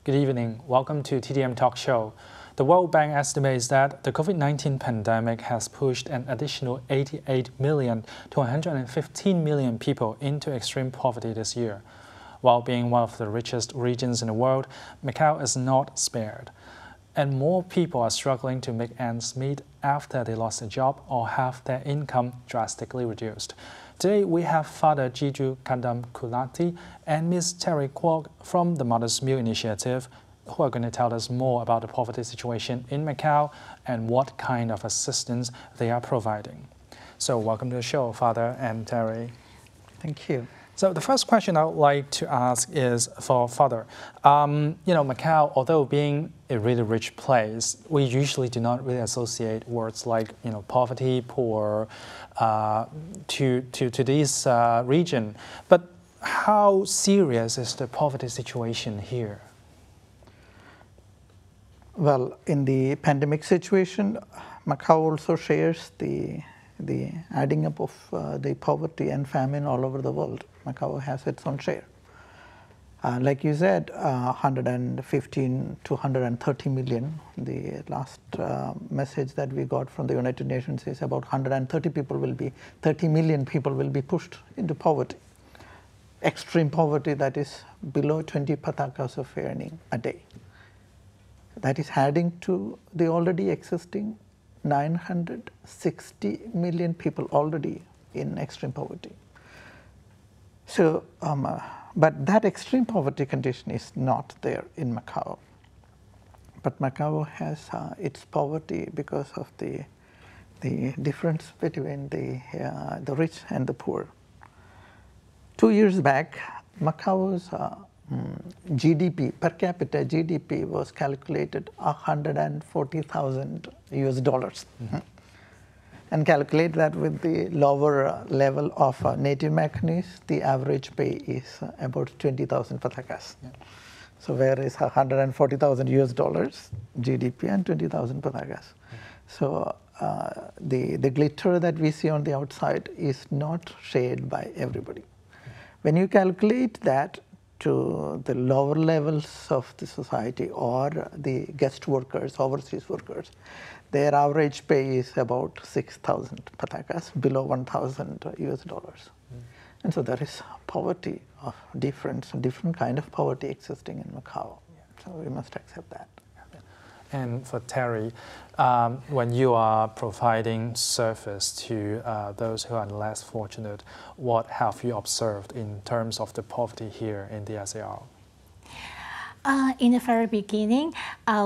Good evening. Welcome to TDM Talk Show. The World Bank estimates that the COVID-19 pandemic has pushed an additional 88 million to 115 million people into extreme poverty this year. While being one of the richest regions in the world, Macau is not spared. And more people are struggling to make ends meet after they lost a job or have their income drastically reduced. Today we have Father Jijo Kandamkulathy and Ms. Terry Kuok from the Mother's Meal Initiative, who are going to tell us more about the poverty situation in Macau and what kind of assistance they are providing. So welcome to the show, Father and Terry. Thank you. So the first question I would like to ask is for Father. Macau, although being a really rich place, we usually do not really associate words like poverty, poor to this region. But how serious is the poverty situation here? Well, in the pandemic situation, Macau also shares the adding up of the poverty and famine all over the world. Macau has its own share. Like you said, 115 to 130 million. The last message that we got from the United Nations is about 30 million people will be pushed into poverty. Extreme poverty, that is below 20 patakas of earning a day. That is adding to the already existing 960 million people already in extreme poverty. So, but that extreme poverty condition is not there in Macau. But Macau has its poverty because of the difference between the rich and the poor. 2 years back, Macau's GDP, per capita GDP was calculated $140,000 US. Mm-hmm. And calculate that with the lower level of native Macanese, the average pay is about 20,000 patakas. Yeah. So where is 140,000 US dollars GDP and 20,000 patakas? Yeah. So the glitter that we see on the outside is not shared by everybody. When you calculate that to the lower levels of the society or the guest workers, overseas workers, their average pay is about 6,000 patakas, below 1,000 US dollars. And so there is poverty of different kind of poverty existing in Macau. So we must accept that. And for Terry, when you are providing service to those who are less fortunate, what have you observed in terms of the poverty here in the SAR? In the very beginning,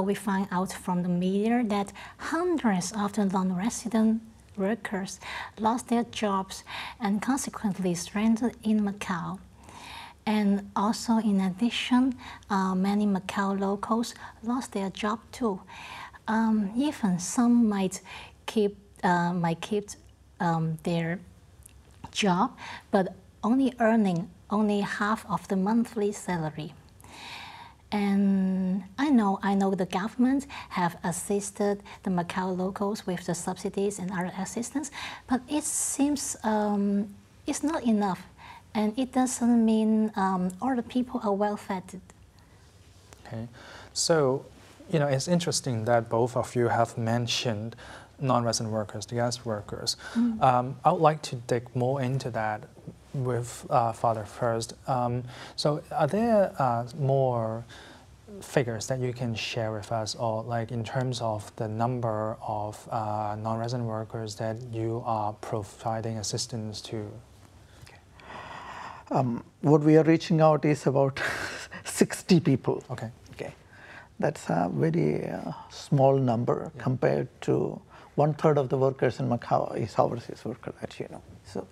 we find out from the media that hundreds of the non-resident workers lost their jobs and consequently stranded in Macau. And also, in addition, many Macau locals lost their job too. Even some might keep their job, but only earning half of the monthly salary. And I know the government have assisted the Macau locals with the subsidies and other assistance, but it seems it's not enough. And it doesn't mean all the people are well fed. Okay, so it's interesting that both of you have mentioned non-resident workers, the guest workers. I would like to dig more into that with Father first. So are there more figures that you can share with us, or like in terms of the number of non-resident workers that you are providing assistance to? What we are reaching out is about 60 people. Okay. Okay, that's a very small number compared to 1/3 of the workers in Macau is overseas workers, as you know. So,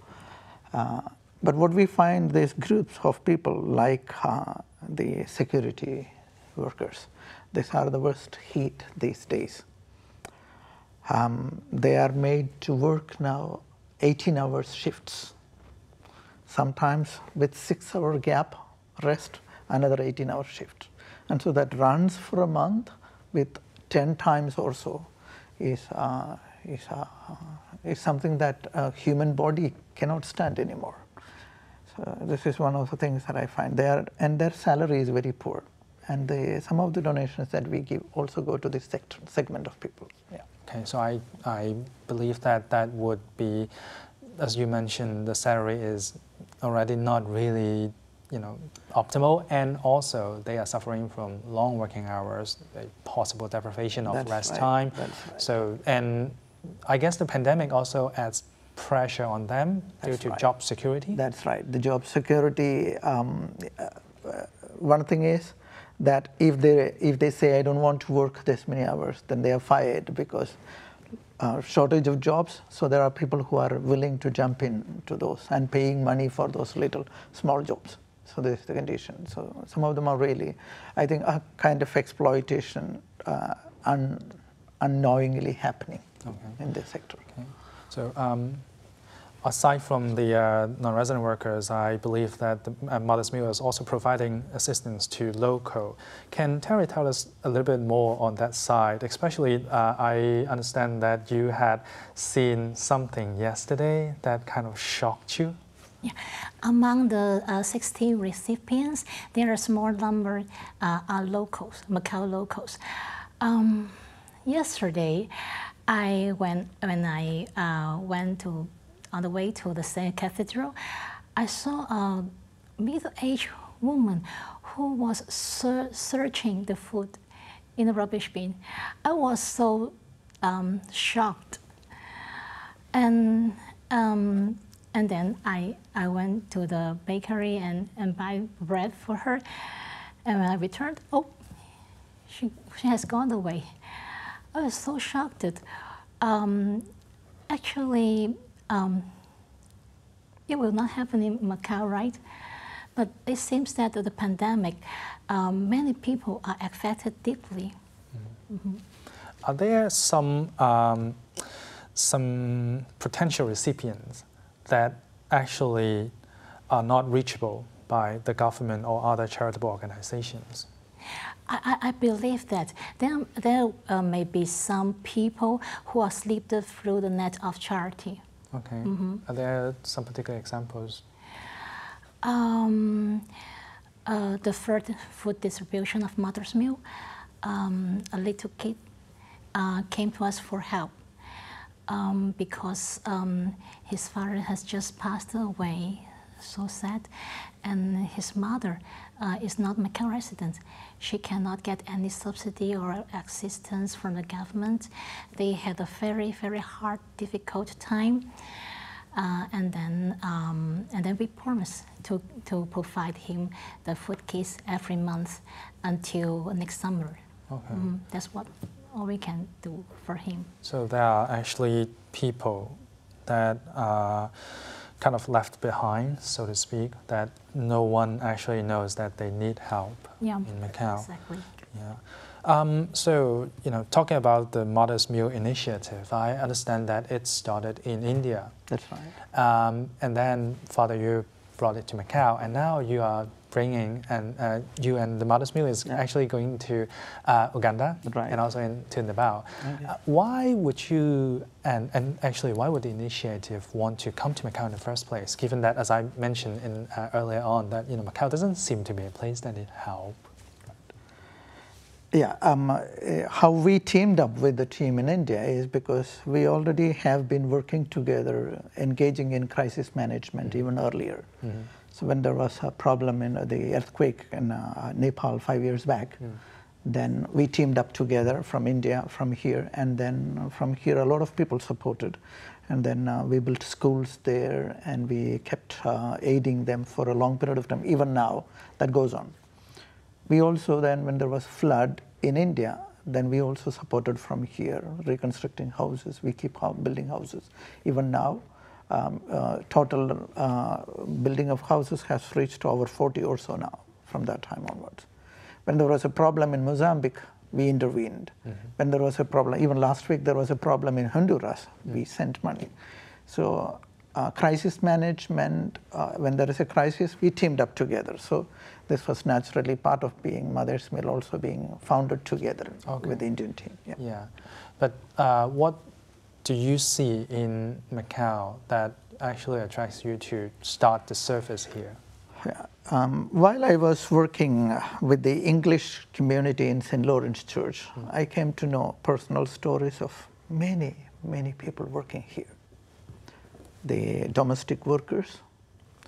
but what we find, these groups of people like the security workers, these are the worst hit these days. They are made to work now 18-hour shifts. Sometimes with 6-hour gap, rest, another 18-hour shift. And so that runs for a month with 10 times or so is something that a human body cannot stand anymore. So this is one of the things that I find. Their salary is very poor. and some of the donations that we give also go to this segment of people. Yeah. Okay, so I believe that would be, as you mentioned, the salary is already not really, optimal, and also they are suffering from long working hours, a possible deprivation of rest time. That's right. So, and I guess the pandemic also adds pressure on them due to job security. That's right. The job security. One thing is that if they say I don't want to work this many hours, then they are fired because shortage of jobs. So there are people who are willing to jump into those and paying money for those little small jobs. So this is the condition. So some of them are really, I think, a kind of exploitation unknowingly happening in this sector. Okay. So aside from the non-resident workers, I believe that the Mother's Meal is also providing assistance to local. Can Terry tell us a little bit more on that side? Especially, I understand that you had seen something yesterday that kind of shocked you. Yeah. Among the 60 recipients, there are a small number are locals, Macau locals. Yesterday, when I went on the way to the St. Cathedral, I saw a middle-aged woman who was searching the food in the rubbish bin. I was so shocked, and then I went to the bakery and buy bread for her, and when I returned, oh, she has gone away. I was so shocked. Actually, it will not happen in Macau, right? But it seems that the pandemic, many people are affected deeply. Mm-hmm. Are there some potential recipients that actually are not reachable by the government or other charitable organizations? I believe that there may be some people who are slipped through the net of charity. Okay. Mm-hmm. Are there some particular examples? The first food distribution of Mother's Meal, a little kid came to us for help because his father has just passed away, so sad, and his mother is not Macau resident. She cannot get any subsidy or assistance from the government. They had a very, very hard, difficult time. And then we promised to provide him the food kits every month until next summer. Okay. That's all we can do for him. So there are actually people that are kind of left behind, so to speak, that no one actually knows that they need help in Macau. Exactly. Yeah. So, talking about the Mother's Meal initiative, I understand that it started in India. That's right. And then, Father, you brought it to Macau, and now you are bringing, and you and the Mother's Meal is actually going to Uganda, right, and also to Nepal. Okay. Why would you, and actually, why would the initiative want to come to Macau in the first place, given that, as I mentioned earlier on, that Macau doesn't seem to be a place that needs help? Yeah, how we teamed up with the team in India is because we already have been working together, engaging in crisis management even earlier. Mm-hmm. So when there was a problem in the earthquake in Nepal 5 years back, then we teamed up together from India, from here, and then from here a lot of people supported. And then we built schools there, and we kept aiding them for a long period of time. Even now, that goes on. We also then, when there was flood in India, then we also supported from here, reconstructing houses. We keep building houses. Even now, total building of houses has reached over 40 or so now, from that time onwards. When there was a problem in Mozambique, we intervened. Mm-hmm. When there was a problem, even last week there was a problem in Honduras, we sent money. So crisis management, when there is a crisis, we teamed up together. So this was naturally part of being Mother's Meal, also being founded together with the Indian team. Yeah. But what do you see in Macau that actually attracts you to start the service here? Yeah. while I was working with the English community in St. Lawrence Church, I came to know personal stories of many, many people working here. The domestic workers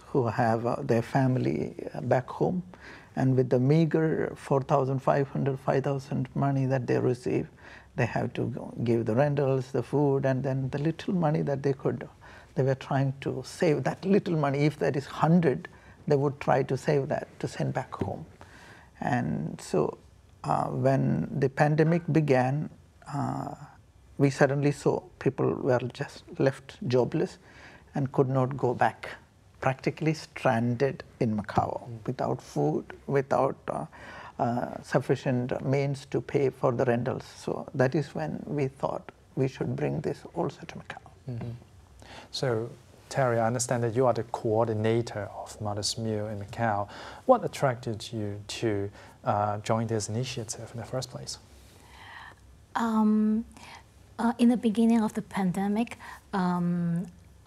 who have their family back home, and with the meager 4,500, 5,000 money that they receive, they have to give the rentals, the food, and then the little money that they were trying to save that little money. If that is 100, they would try to save that to send back home. And so when the pandemic began, we suddenly saw people were just left jobless and could not go back, practically stranded in Macau, without food, without sufficient means to pay for the rentals. So that is when we thought we should bring this also to Macau. So, Terry, I understand that you are the coordinator of Mother's Meal in Macau. What attracted you to join this initiative in the first place? In the beginning of the pandemic,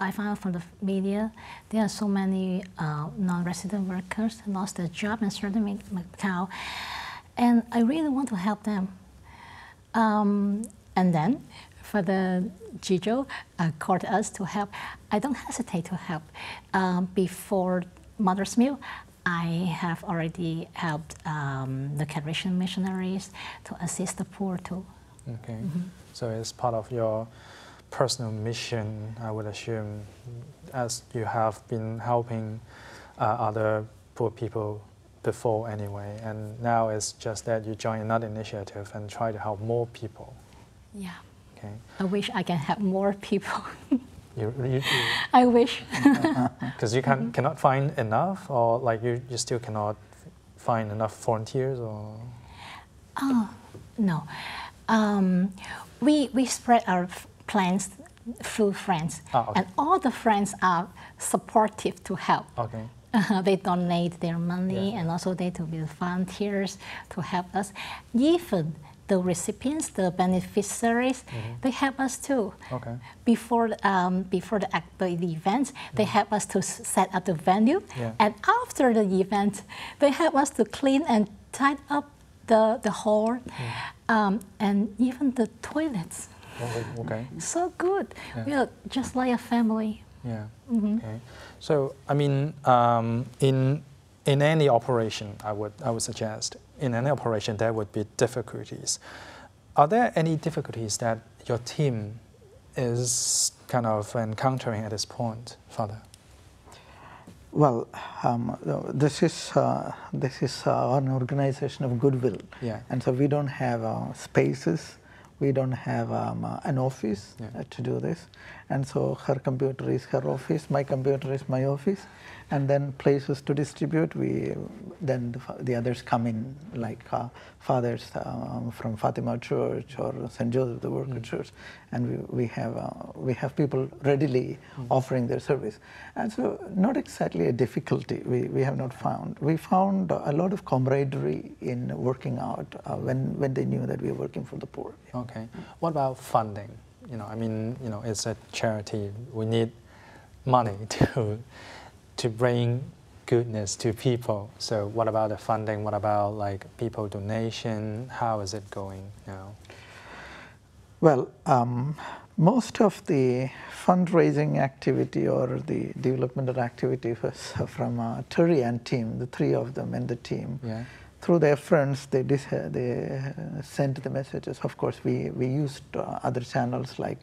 I found out from the media there are so many non-resident workers who lost their job and started in Macau, and I really want to help them. And then, for the Jijo called us to help. I don't hesitate to help. Before Mother's Meal, I have already helped the Caribbean missionaries to assist the poor too. Okay, so it's part of your personal mission, I would assume, as you have been helping other poor people before anyway, and now it's just that you join another initiative and try to help more people. Yeah. Okay. I wish I can help more people. You I wish. Because you cannot find enough, or like you still cannot find enough volunteers, or? Oh, no. We spread our plans through friends, okay. and all the friends are supportive to help. Okay. They donate their money, and also they to be volunteers to help us. Even the recipients, the beneficiaries, they help us too. Okay. Before the event, they help us to set up the venue, and after the event, they help us to clean and tidy up the hall, and even the toilets. Okay. So good. We are just like a family. Yeah. Okay. So I mean, in any operation, I would suggest, in any operation there would be difficulties. Are there any difficulties that your team is kind of encountering at this point, Father? Well, this is an organization of goodwill, and so we don't have spaces. We don't have an office to do this, and so her computer is her office, my computer is my office, and then places to distribute. Then the others come in, like fathers from Fatima Church or St. Joseph the Worker Church, and we have people readily offering their service, and so not exactly a difficulty we have not found. We found a lot of camaraderie in working out when they knew that we were working for the poor. Okay. What about funding? I mean, it's a charity. We need money to bring goodness to people. So what about the funding? What about like people donation? How is it going now? Well, most of the fundraising activity or the developmental activity was from Terry and team, the three of them and the team. Yeah. Through their friends, they sent the messages. Of course, we used other channels like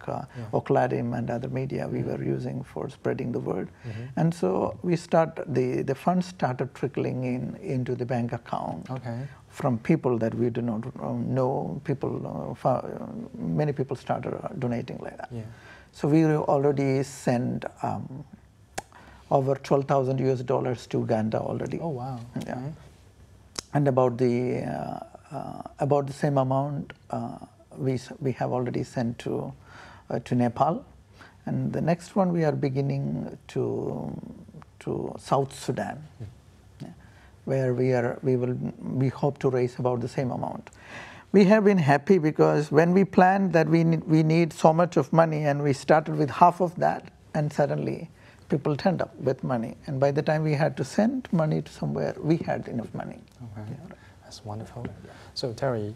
Okladim and other media we were using for spreading the word. And so the funds started trickling into the bank account from people that we do not know. Many people started donating like that. So we already sent over $12,000 to Uganda already. Oh wow! Yeah. And about the same amount we have already sent to Nepal, and the next one we are beginning to South Sudan, where we hope to raise about the same amount. We have been happy because when we planned that we need so much of money, and we started with half of that, and suddenly people turned up with money, and by the time we had to send money to somewhere, we had enough money. Okay. Yeah. That's wonderful. So Terry,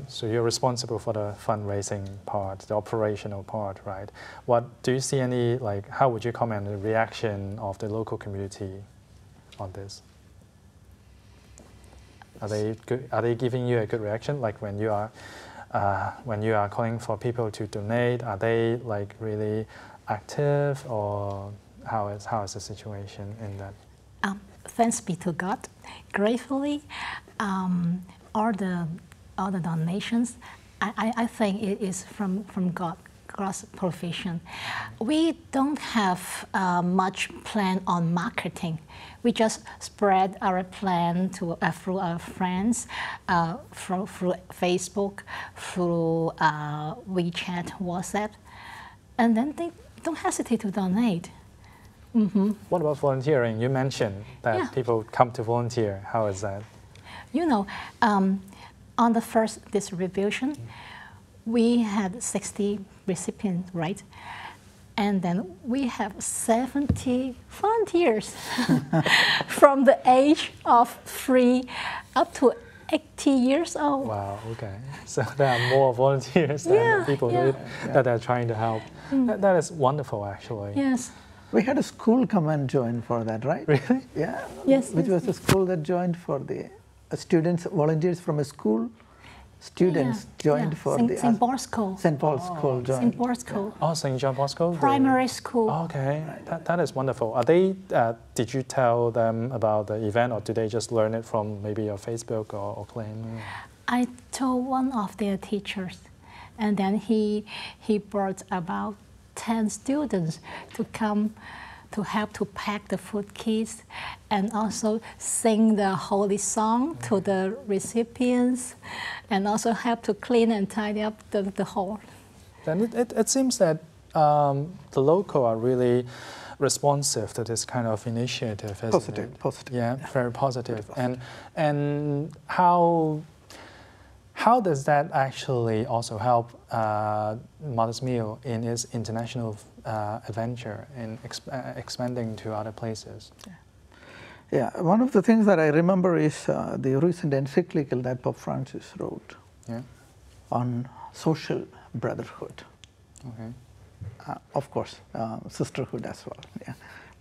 so you're responsible for the fundraising part, the operational part, right? What do you see any, like, how would you comment on the reaction of the local community on this? Are they good, are they giving you a good reaction? Like when you are calling for people to donate, are they like really active, or how is the situation in that? Thanks be to God, gratefully, all the donations, I think it is from God's provision. We don't have much plan on marketing. We just spread our plan to through our friends, through Facebook, through WeChat, WhatsApp, and then they don't hesitate to donate. Mm-hmm. What about volunteering? You mentioned that people come to volunteer. How is that? You know, on the first distribution, we had 60 recipients, right? And then we have 70 volunteers from the age of 3 up to 80 years old. Wow, okay. So there are more volunteers than the people that are trying to help. That is wonderful, actually. Yes. We had a school come and join for that, right? Really? Yeah. Yes. Which was a school that joined for the students, volunteers from a school. Students joined for the St. Paul's School. St. Paul's School joined. St. Paul's School. Oh, St. John Bosco? Primary school. Okay, that is wonderful. Are they? Did you tell them about the event, or did they just learn it from maybe your Facebook or claim? I told one of their teachers, and then he brought about 10 students to come to help to pack the food kits and also sing the holy song to the recipients, and also help to clean and tidy up the hall. Then it seems that the local are really responsive to this kind of initiative, isn't Positive, it? positive. Yeah, very positive. And how does that actually also help Mother's Meal in its international adventure in expanding to other places? Yeah, one of the things that I remember is the recent encyclical that Pope Francis wrote on social brotherhood. Okay. Of course, sisterhood as well. Yeah,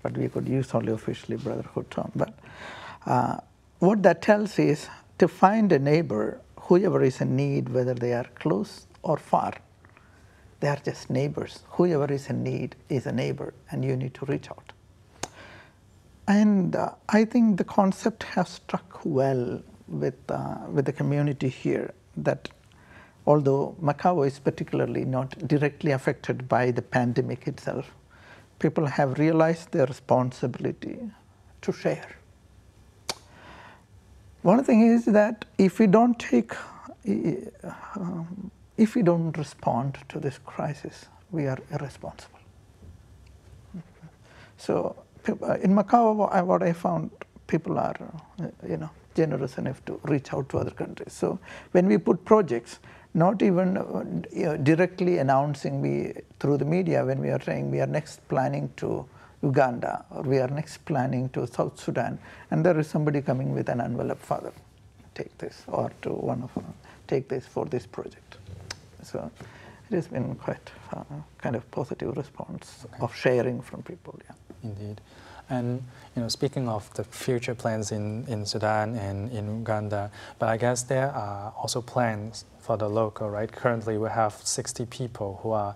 but we could use only officially brotherhood term. But what that tells is to find a neighbor, whoever is in need, whether they are close or far, they are just neighbors. Whoever is in need is a neighbor, and you need to reach out. And I think the concept has struck well with the community here, that although Macau is particularly not directly affected by the pandemic itself, people have realized their responsibility to share. One thing is that if we don't respond to this crisis, we are irresponsible. So in Macau, what I found, people are generous enough to reach out to other countries. So when we put projects, not even directly announcing through the media, when we are saying we are next planning to Uganda, or we are next planning to South Sudan, and there is somebody coming with an envelope, Father, take this, or to one of them, take this for this project. So it has been quite kind of positive response of sharing from people. Yeah. Indeed. And speaking of the future plans in Sudan and in Uganda, but I guess there are also plans for the local, right? Currently we have 60 people who are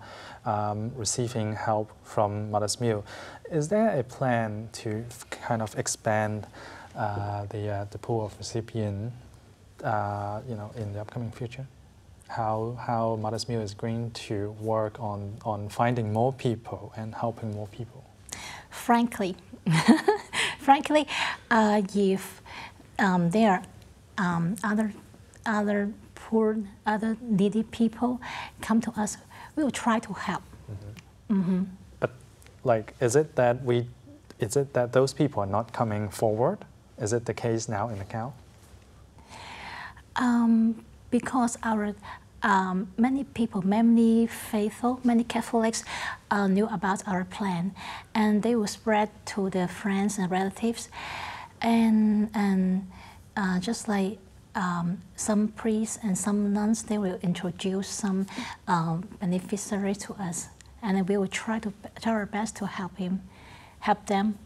receiving help from Mother's Meal. Is there a plan to kind of expand the pool of recipients in the upcoming future? How Mother's Meal is going to work on finding more people and helping more people? Frankly, if there are other poor, other needy people come to us, we will try to help. Mm-hmm. Mm-hmm. But is it that those people are not coming forward? Is it the case now in Macau? Because many people, many faithful, many Catholics knew about our plan, and they will spread to their friends and relatives, and just like some priests and some nuns, they will introduce some beneficiaries to us, and we will try our best to help them.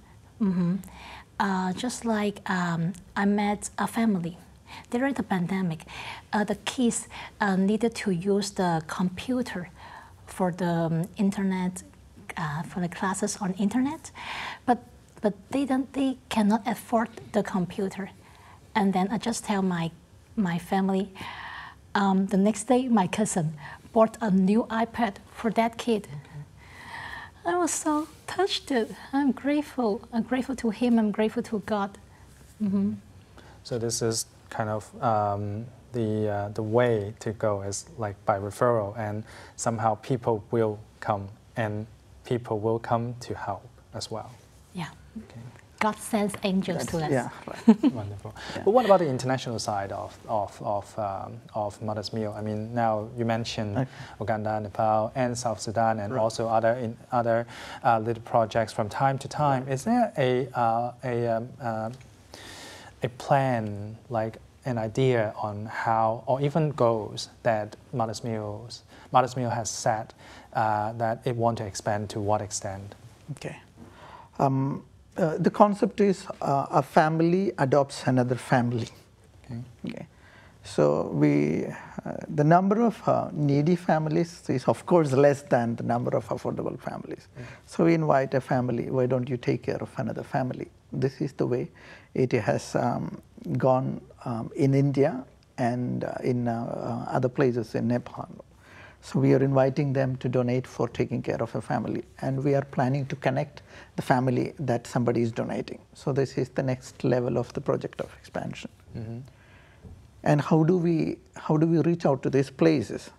Just like I met a family. During the pandemic, the kids needed to use the computer for the internet, for the classes on internet, but they cannot afford the computer. And then I just tell my family. The next day, my cousin bought a new iPad for that kid. I was so touched. I'm grateful. I'm grateful to him. I'm grateful to God. So this is kind of the way to go is like by referral, and somehow people will come and people will come to help as well. Yeah. Okay. God sends angels to us. Yeah, right. Wonderful. But what about the international side of Mother's Meal? I mean, now you mentioned Uganda, Nepal, and South Sudan, and also other little projects from time to time. Is there a plan, like an idea on how, or even goals that Mother's Meal has set that it want to expand to what extent? Okay. The concept is a family adopts another family. Okay. So the number of needy families is of course less than the number of affordable families. So we invite a family, why don't you take care of another family? This is the way it has gone in India and in other places in Nepal. So we are inviting them to donate for taking care of a family, and we are planning to connect the family that somebody is donating. So this is the next level of the project of expansion. And how do we reach out to these places?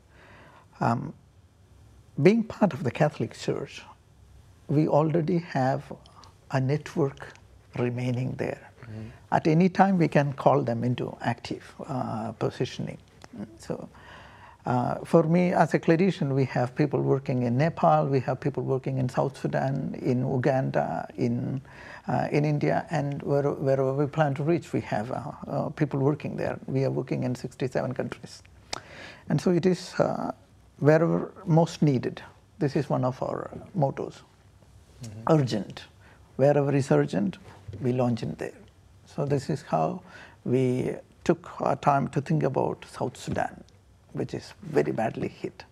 Being part of the Catholic Church, we already have a network remaining there. At any time, we can call them into active positioning. So. For me, as a clinician, we have people working in Nepal, we have people working in South Sudan, in Uganda, in India, and wherever we plan to reach, we have people working there. We are working in 67 countries. And so it is wherever most needed. This is one of our mottos. Urgent. Wherever is urgent, we launch in there. So this is how we took our time to think about South Sudan, which is very badly hit.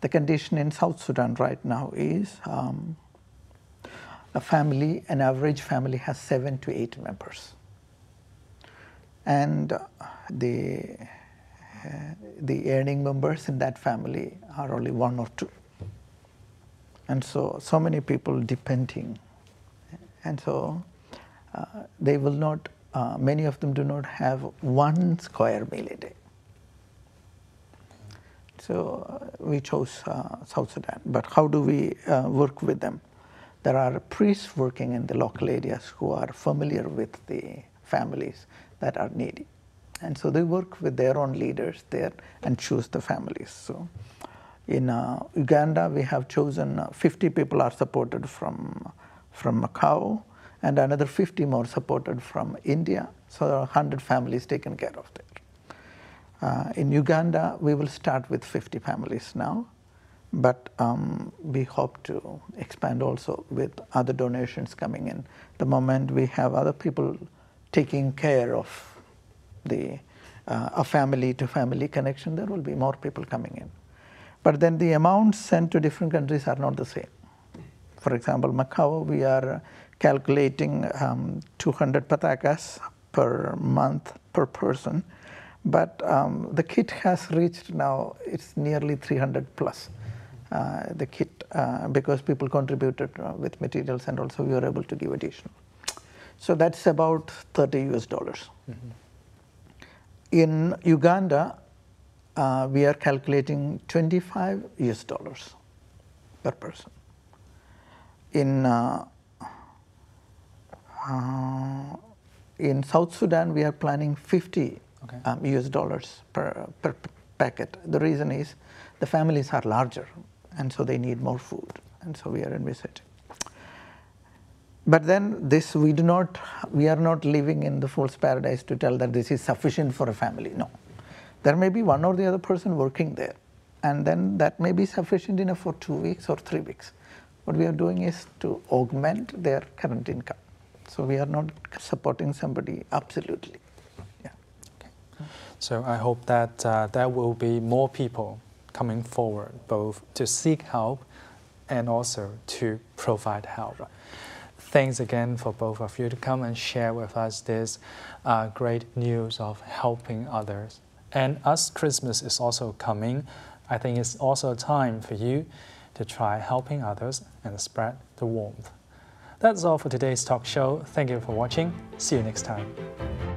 The condition in South Sudan right now is an average family has 7 to 8 members. And the earning members in that family are only 1 or 2. And so many people depending. And so they will not, many of them do not have 1 square meal a day. So we chose South Sudan. But how do we work with them? There are priests working in the local areas who are familiar with the families that are needy. And so they work with their own leaders there and choose the families. So in Uganda, we have chosen 50 people are supported from Macau, and another 50 more supported from India. So there are 100 families taken care of there. In Uganda, we will start with 50 families now, but we hope to expand also with other donations coming in. The moment we have other people taking care of a family-to-family connection, there will be more people coming in. But then the amounts sent to different countries are not the same. For example, Macau, we are calculating 200 patakas per month per person. But the kit has reached now, it's nearly 300 plus, the kit, because people contributed with materials and also we were able to give additional. So that's about $30. In Uganda, we are calculating $25 per person. In South Sudan, we are planning $50 US per packet. The reason is the families are larger, and so they need more food, and so we are envisaging. But then this, we are not living in the fool's paradise to tell that this is sufficient for a family. No. There may be one or the other person working there, and then that may be sufficient enough for 2 weeks or 3 weeks. What we are doing is to augment their current income. So we are not supporting somebody absolutely. Yeah. Okay. So I hope that there will be more people coming forward, both to seek help and also to provide help. Thanks again for both of you to come and share with us this great news of helping others. And as Christmas is also coming, I think it's also a time for you to try helping others and spread the warmth. That's all for today's talk show. Thank you for watching. See you next time.